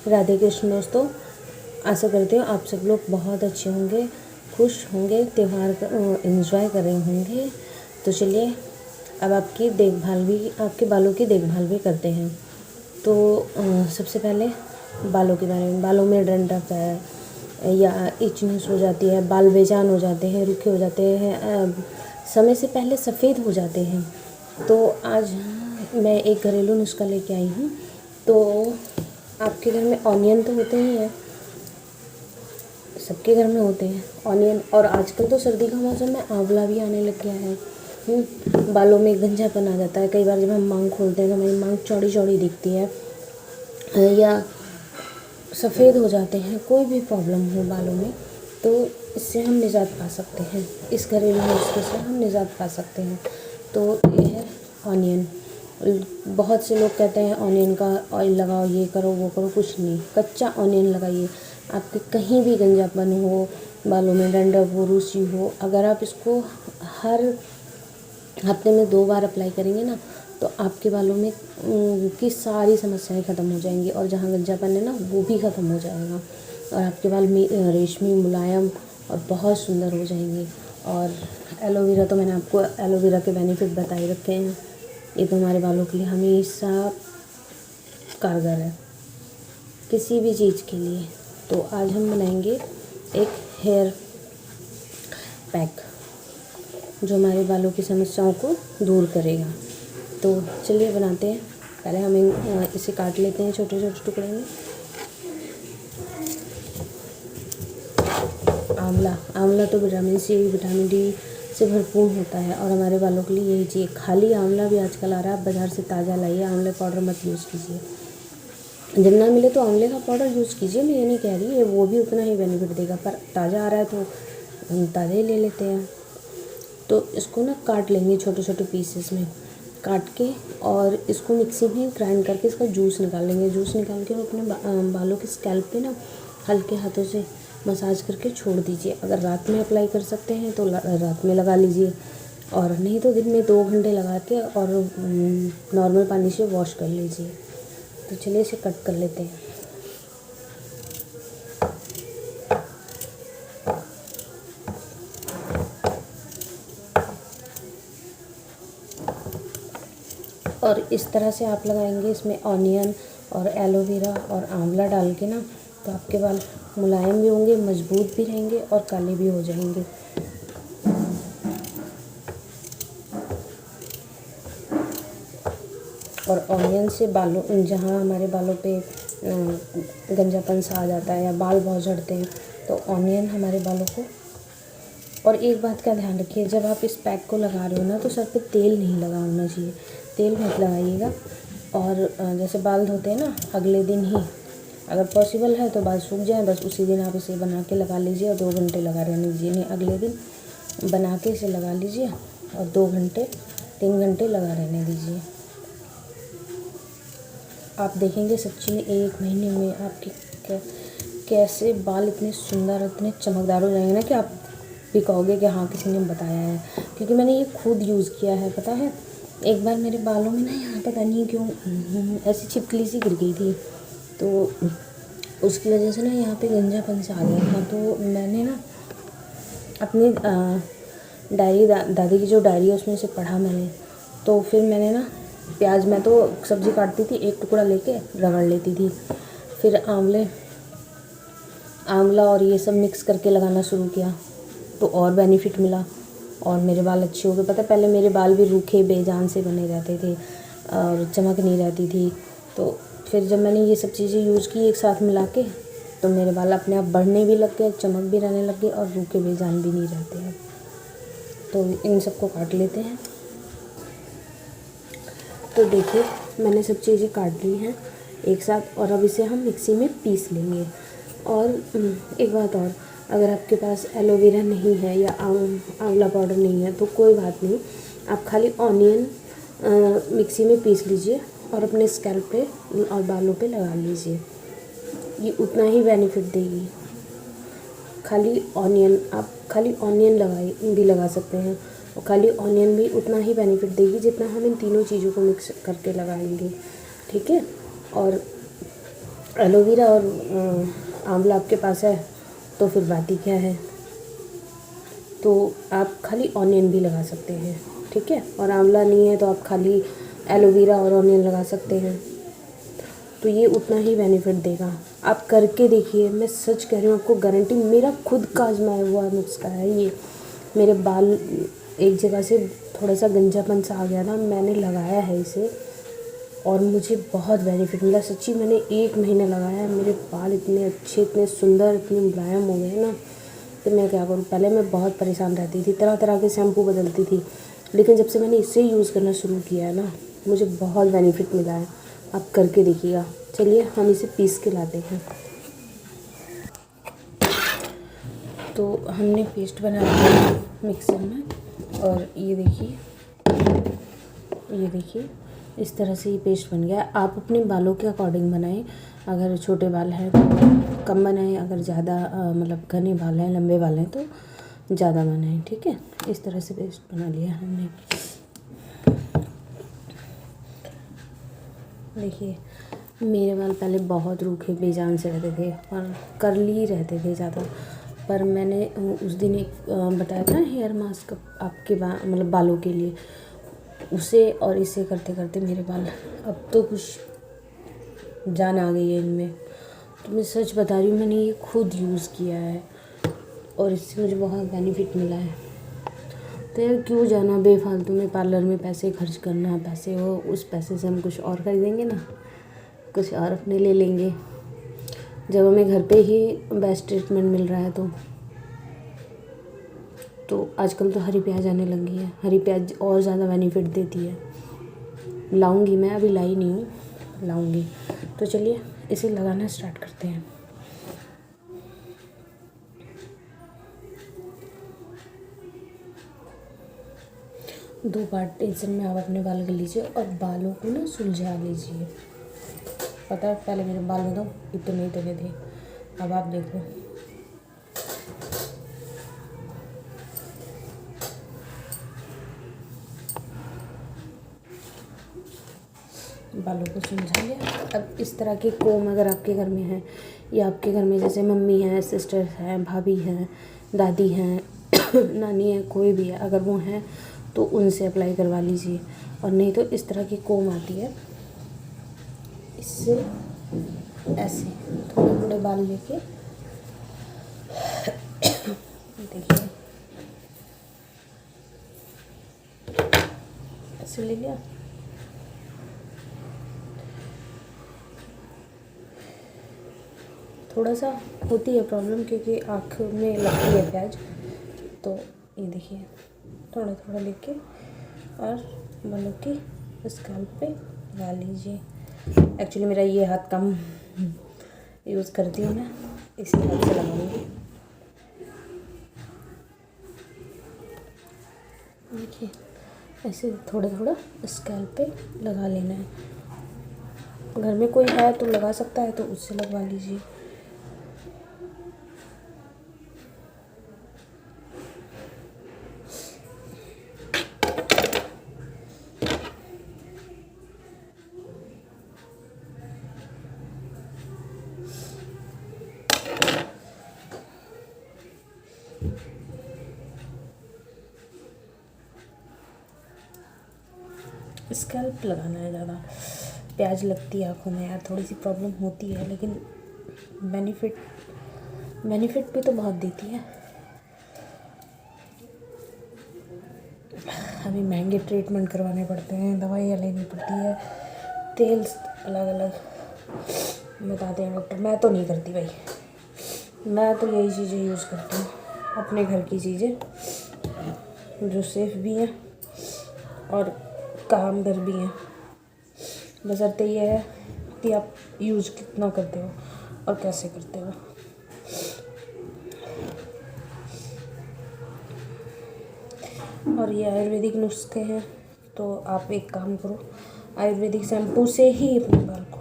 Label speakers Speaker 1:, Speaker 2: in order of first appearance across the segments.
Speaker 1: राधे कृष्ण दोस्तों, आशा करती हूँ आप सब लोग बहुत अच्छे होंगे, खुश होंगे, त्यौहार एंजॉय कर रहे होंगे। तो चलिए अब आपके बालों की देखभाल भी करते हैं। तो सबसे पहले बालों के बारे में, बालों में डंडक है या इचनेस हो जाती है, बाल बेजान हो जाते हैं, रूखे हो जाते हैं, समय से पहले सफ़ेद हो जाते हैं। तो आज मैं एक घरेलू नुस्खा लेके आई हूँ। तो आपके घर में ऑनियन तो होते ही हैं, सबके घर में होते हैं ऑनियन। और आजकल तो सर्दी का मौसम में आंवला भी आने लग गया है। बालों में गंजापन आ जाता है। कई बार जब हम मांग खोलते हैं तो हमारी मांग चौड़ी चौड़ी दिखती है या सफ़ेद हो जाते हैं। कोई भी प्रॉब्लम हो बालों में तो इससे हम निजात पा सकते हैं, इस घरेलू नुस्खे से हम निजात पा सकते हैं। तो ये है ऑनियन। बहुत से लोग कहते हैं ऑनियन का ऑयल लगाओ, ये करो वो करो, कुछ नहीं, कच्चा ऑनियन लगाइए। आपके कहीं भी गंजापन हो, बालों में डंडक हो, रूसी हो, अगर आप इसको हर हफ्ते में 2 बार अप्लाई करेंगे ना तो आपके बालों में की सारी समस्याएं ख़त्म हो जाएंगी और जहाँ गंजापन है ना वो भी ख़त्म हो जाएगा और आपके बाल रेशमी, मुलायम और बहुत सुंदर हो जाएंगे। और एलोवेरा तो मैंने आपको एलोवेरा के बेनिफिट बता ही रखे हैं। ये तो हमारे बालों के लिए हमेशा कारगर है, किसी भी चीज़ के लिए। तो आज हम बनाएंगे एक हेयर पैक जो हमारे बालों की समस्याओं को दूर करेगा। तो चलिए बनाते हैं। पहले हम इसे काट लेते हैं छोटे छोटे टुकड़े में। आंवला तो विटामिन सी, विटामिन डी से भरपूर होता है और हमारे बालों के लिए यही चाहिए। खाली आंवला भी आजकल आ रहा है, आप बाज़ार से ताज़ा लाइए, आंवले पाउडर मत यूज़ कीजिए। जब ना मिले तो आंवले का पाउडर यूज़ कीजिए, मैं ये नहीं कह रही है, वो भी उतना ही बेनिफिट देगा, पर ताज़ा आ रहा है तो हम ताज़ा ही ले लेते हैं। तो इसको ना काट लेंगे छोटे छोटे पीसेस में काट के और इसको मिक्सी में ग्राइंड करके इसका जूस निकाल लेंगे। जूस निकाल के अपने बालों के स्कैल्प पे ना हल्के हाथों से मसाज करके छोड़ दीजिए। अगर रात में अप्लाई कर सकते हैं तो रात में लगा लीजिए और नहीं तो दिन में 2 घंटे लगा के और नॉर्मल पानी से वॉश कर लीजिए। तो चलिए इसे कट कर लेते हैं। और इस तरह से आप लगाएंगे इसमें ऑनियन और एलोवेरा और आंवला डाल के ना, तो आपके बाल मुलायम भी होंगे, मजबूत भी रहेंगे और काले भी हो जाएंगे। और ऑनियन से बालों, जहाँ हमारे बालों पे गंजापन सा आ जाता है या बाल बहुत झड़ते हैं, तो ऑनियन हमारे बालों को। और एक बात का ध्यान रखिए, जब आप इस पैक को लगा रहे हो ना तो सर पे तेल नहीं लगा होना चाहिए, तेल मत लगाइएगा। और जैसे बाल धोते हैं ना, अगले दिन ही अगर पॉसिबल है तो बाल सूख जाए, बस उसी दिन आप इसे बना के लगा लीजिए और 2 घंटे लगा रहने दीजिए। नहीं, अगले दिन बना के इसे लगा लीजिए और 2 घंटे 3 घंटे लगा रहने दीजिए। आप देखेंगे सच्ची में 1 महीने में आपके कैसे बाल इतने सुंदर, इतने चमकदार हो जाएंगे ना कि आप भी कहोगे कि हाँ किसी ने बताया है, क्योंकि मैंने ये खुद यूज़ किया है। पता है, एक बार मेरे बालों में ना यहाँ पता नहीं क्यों ऐसी छिपकली सी गिर गई थी, तो उसकी वजह से ना यहाँ पे गंजापन सा आ गया था। तो मैंने ना अपनी डायरी दादी की जो डायरी है उसमें से पढ़ा मैंने। तो फिर मैंने ना प्याज, मैं तो सब्ज़ी काटती थी, एक टुकड़ा लेके रगड़ लेती थी, फिर आंवला और ये सब मिक्स करके लगाना शुरू किया तो और बेनिफिट मिला और मेरे बाल अच्छे हो गए। पता है, पहले मेरे बाल भी रूखे बेजान से बने रहते थे और चमक नहीं रहती थी। तो फिर जब मैंने ये सब चीज़ें यूज़ की एक साथ मिला के, तो मेरे बाल अपने आप बढ़ने भी लग गए, चमक भी रहने लग गए और रूखे बेजान भी नहीं रहते हैं। तो इन सबको काट लेते हैं। तो देखिए मैंने सब चीज़ें काट ली हैं एक साथ और अब इसे हम मिक्सी में पीस लेंगे। और एक बात और, अगर आपके पास एलोवेरा नहीं है या आंवला पाउडर नहीं है तो कोई बात नहीं, आप खाली ऑनियन मिक्सी में पीस लीजिए और अपने स्कैल्प पे और बालों पे लगा लीजिए, ये उतना ही बेनिफिट देगी। आप खाली ऑनियन लगा सकते हैं और खाली ऑनियन भी उतना ही बेनिफिट देगी जितना हम इन तीनों चीज़ों को मिक्स करके लगाएंगे, ठीक है। और एलोवेरा और आंवला आपके पास है तो फिर बात ही क्या है। तो आप खाली ऑनियन भी लगा सकते हैं, ठीक है। और आंवला नहीं है तो आप खाली एलोवेरा और ऑनियन लगा सकते हैं, तो ये उतना ही बेनिफिट देगा। आप करके देखिए, मैं सच कह रही हूँ, आपको गारंटी, मेरा खुद का आजमाया हुआ नुस्खा है ये। मेरे बाल एक जगह से थोड़ा सा गंजापन सा आ गया था, मैंने लगाया है इसे और मुझे बहुत बेनिफिट मिला। सच्ची मैंने 1 महीना लगाया है, मेरे बाल इतने अच्छे, इतने सुंदर, इतने मुलायम हो गए ना कि मैं क्या करूँ। पहले मैं बहुत परेशान रहती थी, तरह तरह के शैम्पू बदलती थी, लेकिन जब से मैंने इसे यूज़ करना शुरू किया है ना, मुझे बहुत बेनिफिट मिला है। आप करके देखिएगा। चलिए हम इसे पीस के लाते हैं। तो हमने पेस्ट बना लिया मिक्सर में, और ये देखिए इस तरह से ये पेस्ट बन गया। आप अपने बालों के अकॉर्डिंग बनाएं, अगर छोटे बाल हैं तो कम बनाएं, अगर ज़्यादा मतलब घने बाल हैं, लंबे बाल हैं तो ज़्यादा बनाएं, ठीक है। इस तरह से पेस्ट बना लिया हमने। देखिए मेरे बाल पहले बहुत रूखे बेजान से रहते थे और कर्ली रहते थे ज़्यादा, पर मैंने उस दिन एक बताया था हेयर मास्क आपके मतलब बालों के लिए, उसे और इसे करते करते मेरे बाल अब तो कुछ जान आ गई है इनमें। तो मैं सच बता रही हूँ, मैंने ये खुद यूज़ किया है और इससे मुझे बहुत बेनिफिट मिला है। तो यार क्यों जाना बेफालतू में पार्लर में पैसे खर्च करना, पैसे हो उस पैसे से हम कुछ और खरीदेंगे ना, कुछ और अपने ले लेंगे, जब हमें घर पे ही बेस्ट ट्रीटमेंट मिल रहा है। तो आजकल तो हरी प्याज आने लगी है, हरी प्याज और ज़्यादा बेनिफिट देती है। लाऊंगी मैं, अभी लाई नहीं हूँ, लाऊंगी। तो चलिए इसे लगाना स्टार्ट करते हैं। दो पार्टीशन में आप अपने बाल कर लीजिए और बालों को ना सुलझा लीजिए। पता है पहले मेरे बाल में तो इतने इतने थे, अब आप देखो। बालों को सुलझा लिया। अब इस तरह के कोम अगर आपके घर में है, या आपके घर में जैसे मम्मी हैं, सिस्टर्स हैं, भाभी हैं, दादी हैं, नानी है, कोई भी है, अगर वो हैं तो उनसे अप्लाई करवा लीजिए। और नहीं तो इस तरह की कोम आती है, इससे ऐसे थोड़े थोड़े बाल लेके देखिए ऐसे ले लिया। थोड़ा सा होती है प्रॉब्लम क्योंकि आँख में लगती है प्याज, तो ये देखिए थोड़ा थोड़ा लेके और बालों की स्कैल्प पे लगा लीजिए। एक्चुअली मेरा ये हाथ कम यूज़ करती हूँ मैं, इसी हाथ से लगाऊंगी। देखिए ऐसे थोड़ा थोड़ा स्कैल्प पे लगा लेना है। घर में कोई है तो लगा सकता है तो उससे लगवा लीजिए। स्कैल्प लगाना है ज़्यादा, प्याज लगती है आँखों में यार, थोड़ी सी प्रॉब्लम होती है, लेकिन बेनिफिट भी तो बहुत देती है। अभी महंगे ट्रीटमेंट करवाने पड़ते हैं, दवाइयाँ लेनी पड़ती है, तेल अलग अलग बताते हैं डॉक्टर। मैं तो नहीं करती भाई, मैं तो यही चीज़ें यूज़ करती हूँ, अपने घर की चीज़ें जो सेफ़ भी हैं और कामगर भी हैं। बशर्ते ये है कि आप यूज़ कितना करते हो और कैसे करते हो। और ये आयुर्वेदिक नुस्खे हैं, तो आप एक काम करो, आयुर्वेदिक शैम्पू से ही अपने बाल को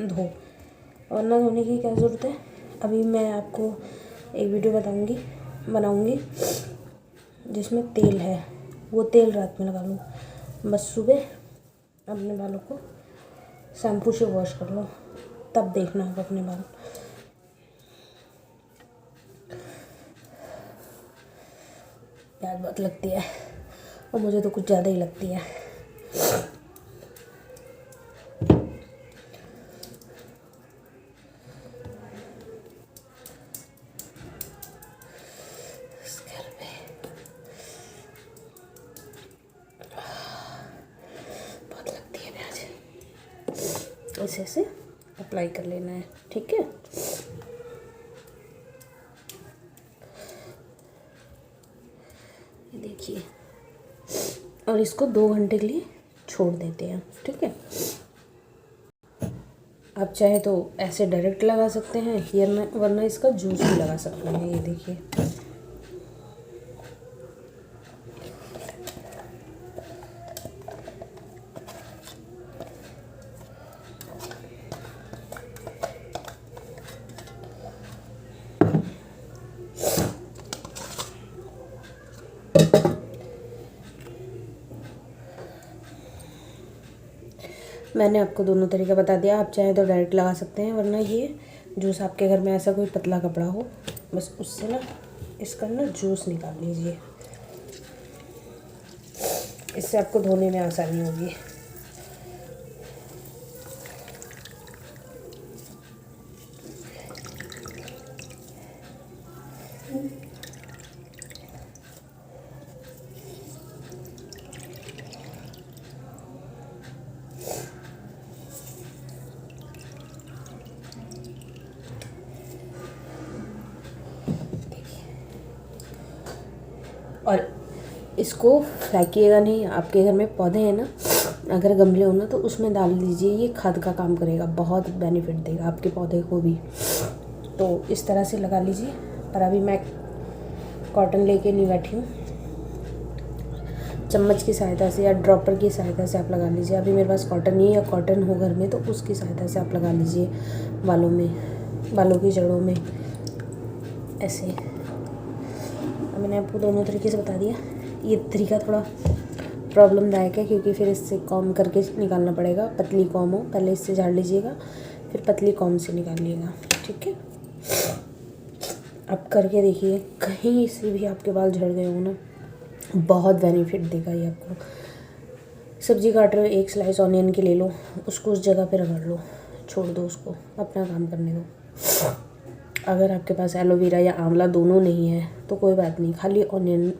Speaker 1: धो, और ना धोने की क्या ज़रूरत है। अभी मैं आपको एक वीडियो बनाऊंगी जिसमें तेल है, वो तेल रात में लगा लो, बस सुबह अपने बालों को शैम्पू से वॉश कर लो, तब देखना आप अपने बाल। प्यास बहुत लगती है और मुझे तो कुछ ज़्यादा ही लगती है। बहुत लगती है प्याज। ऐसे ऐसे अप्लाई कर लेना है, ठीक है। ये देखिए, और इसको 2 घंटे के लिए छोड़ देते हैं, ठीक है। आप चाहे तो ऐसे डायरेक्ट लगा सकते हैं या वरना इसका जूस भी लगा सकते हैं। ये देखिए, मैंने आपको दोनों तरीका बता दिया। आप चाहे तो डायरेक्ट लगा सकते हैं, वरना ये जूस आपके घर में ऐसा कोई पतला कपड़ा हो, बस उससे ना इसका ना जूस निकाल लीजिए। इससे आपको धोने में आसानी होगी। और इसको फेंकिएगा नहीं। आपके घर में पौधे हैं ना, अगर गमले हो ना तो उसमें डाल दीजिए। ये खाद का काम करेगा, बहुत बेनिफिट देगा आपके पौधे को भी। तो इस तरह से लगा लीजिए। पर अभी मैं कॉटन लेके नहीं बैठी हूँ, चम्मच की सहायता से या ड्रॉपर की सहायता से आप लगा लीजिए। अभी मेरे पास कॉटन नहीं है, या कॉटन हो घर में तो उसकी सहायता से आप लगा लीजिए बालों में, बालों की जड़ों में, ऐसे। अब मैंने आपको दोनों तरीके से बता दिया। ये तरीका थोड़ा प्रॉब्लमदायक है क्योंकि फिर इससे कॉम करके निकालना पड़ेगा। पतली कॉम हो, पहले इससे झाड़ लीजिएगा, फिर पतली कॉम से निकालिएगा, ठीक है। आप करके देखिए, कहीं से भी आपके बाल झड़ गए हो ना, बहुत बेनिफिट देगा ये आपको। सब्जी काट रहे हो, एक स्लाइस ऑनियन की ले लो, उसको उस जगह पे रगड़ लो, छोड़ दो उसको, अपना काम करने दो। अगर आपके पास एलोवेरा या आंवला दोनों नहीं है तो कोई बात नहीं, खाली ऑनियन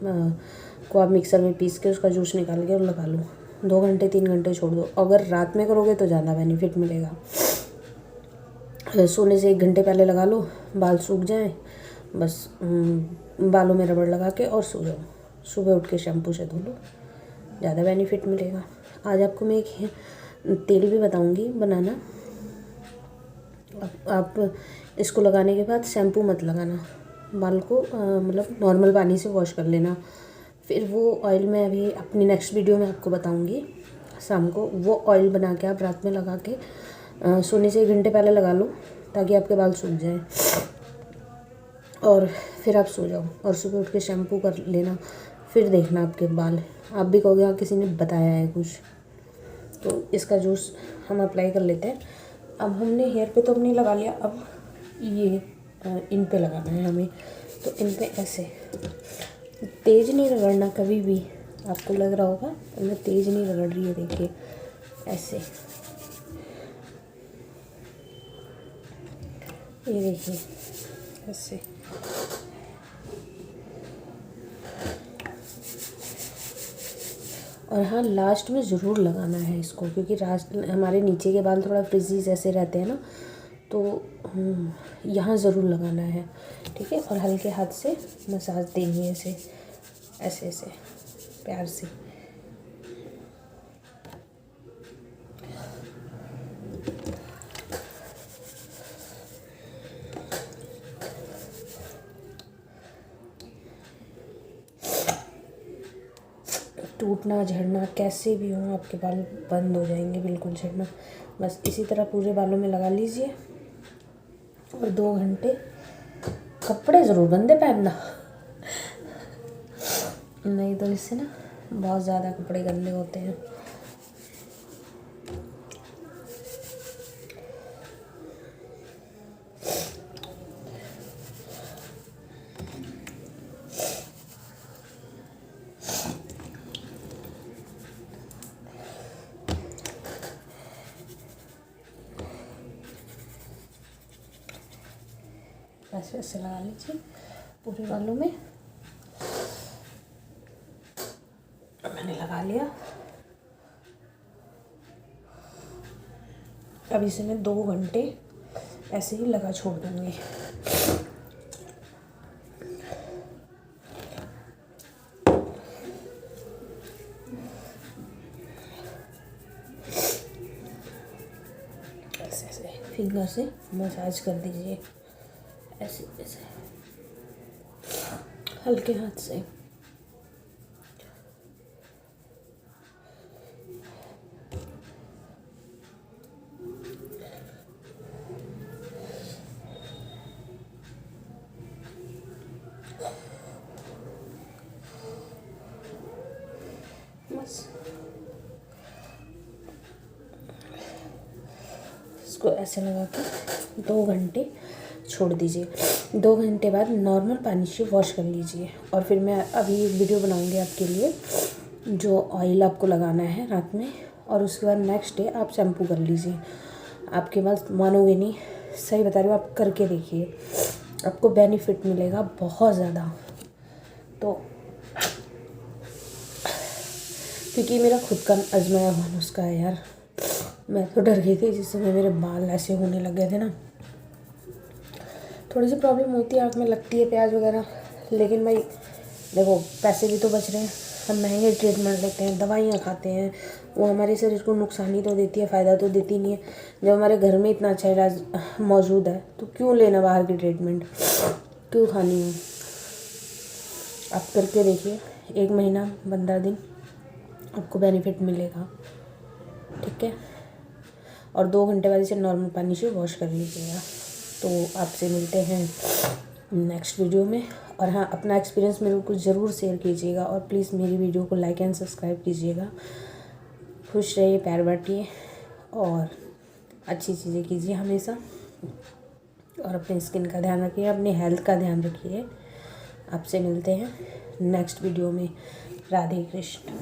Speaker 1: को आप मिक्सर में पीस के उसका जूस निकाल के और लगा लो। 2 घंटे 3 घंटे छोड़ दो। अगर रात में करोगे तो ज़्यादा बेनिफिट मिलेगा। सोने से 1 घंटे पहले लगा लो, बाल सूख जाएं, बस बालों में रबड़ लगा के और सो जाओ। सुबह उठ के शैम्पू से धो लो, ज़्यादा बेनिफिट मिलेगा। आज आपको मैं एक तेल भी बताऊंगी बनाना। आप इसको लगाने के बाद शैम्पू मत लगाना, बाल को मतलब नॉर्मल पानी से वॉश कर लेना। फिर वो ऑयल मैं अभी अपनी नेक्स्ट वीडियो में आपको बताऊंगी शाम को। वो ऑयल बना के आप रात में लगा के सोने से 1 घंटे पहले लगा लो, ताकि आपके बाल सूख जाएं, और फिर आप सो जाओ और सुबह उठ के शैम्पू कर लेना। फिर देखना आपके बाल, आप भी कहोगे हाँ किसी ने बताया है कुछ। तो इसका जूस हम अप्लाई कर लेते हैं। अब हमने हेयर पे तो नहीं लगा लिया, अब ये इन पे लगाना है हमें। तो इन पे ऐसे तेज़ नहीं रगड़ना कभी भी। आपको लग रहा होगा तो मैं तेज़ नहीं रगड़ रही है, देखिए ऐसे, ये देखिए ऐसे। और हाँ, लास्ट में ज़रूर लगाना है इसको, क्योंकि हमारे नीचे के बाल थोड़ा फ्रिजी जैसे रहते हैं ना, तो यहाँ ज़रूर लगाना है, ठीक है। और हल्के हाथ से मसाज देनी है ऐसे ऐसे ऐसे प्यार से। टूटना झड़ना कैसे भी हो, आपके बाल बंद हो जाएंगे बिल्कुल झड़ना। बस इसी तरह पूरे बालों में लगा लीजिए और 2 घंटे। कपड़े ज़रूर गंदे पहनना, नहीं तो इससे ना बहुत ज़्यादा कपड़े गंदे होते हैं। ऐसे ऐसे लगा लीजिए पूरे बालों में। मैंने लगा लिया। अब इसे मैं 2 घंटे ऐसे ही लगा छोड़ दूँगी। ऐसे ऐसे फिंगर से मसाज कर दीजिए, ऐसे ऐसे हल्के हाथ से। बस इसको ऐसे लगा के 2 घंटे छोड़ दीजिए। 2 घंटे बाद नॉर्मल पानी से वॉश कर लीजिए। और फिर मैं अभी एक वीडियो बनाऊंगी आपके लिए, जो ऑयल आपको लगाना है रात में, और उसके बाद नेक्स्ट डे आप शैम्पू कर लीजिए। आपके पास मानोगे नहीं, सही बता रही हूँ, आप करके देखिए, आपको बेनिफिट मिलेगा बहुत ज़्यादा। तो क्योंकि मेरा खुद का आजमाया हुआ नुस्खा है यार। मैं तो डर गई थी जिस समय मेरे बाल ऐसे होने लग गए थे ना। थोड़ी सी प्रॉब्लम होती है, आँख में लगती है प्याज वगैरह, लेकिन भाई देखो पैसे भी तो बच रहे हैं। हम महंगे ट्रीटमेंट लेते हैं, दवाइयाँ खाते हैं, वो हमारे शरीर को नुकसान ही तो देती है, फ़ायदा तो देती नहीं है। जब हमारे घर में इतना अच्छा इलाज मौजूद है तो क्यों लेना बाहर की ट्रीटमेंट, क्यों खानी है। आप करके देखिए, 1 महीना 15 दिन आपको बेनिफिट मिलेगा, ठीक है। और 2 घंटे बाद इसे नॉर्मल पानी से वॉश कर लीजिएगा। तो आपसे मिलते हैं नेक्स्ट वीडियो में। और हाँ, अपना एक्सपीरियंस मेरे को ज़रूर शेयर कीजिएगा, और प्लीज़ मेरी वीडियो को लाइक एंड सब्सक्राइब कीजिएगा। खुश रहिए, प्यार बांटिए, और अच्छी चीज़ें कीजिए हमेशा। और अपने स्किन का ध्यान रखिए, अपनी हेल्थ का ध्यान रखिए। आपसे मिलते हैं नेक्स्ट वीडियो में। राधे कृष्ण।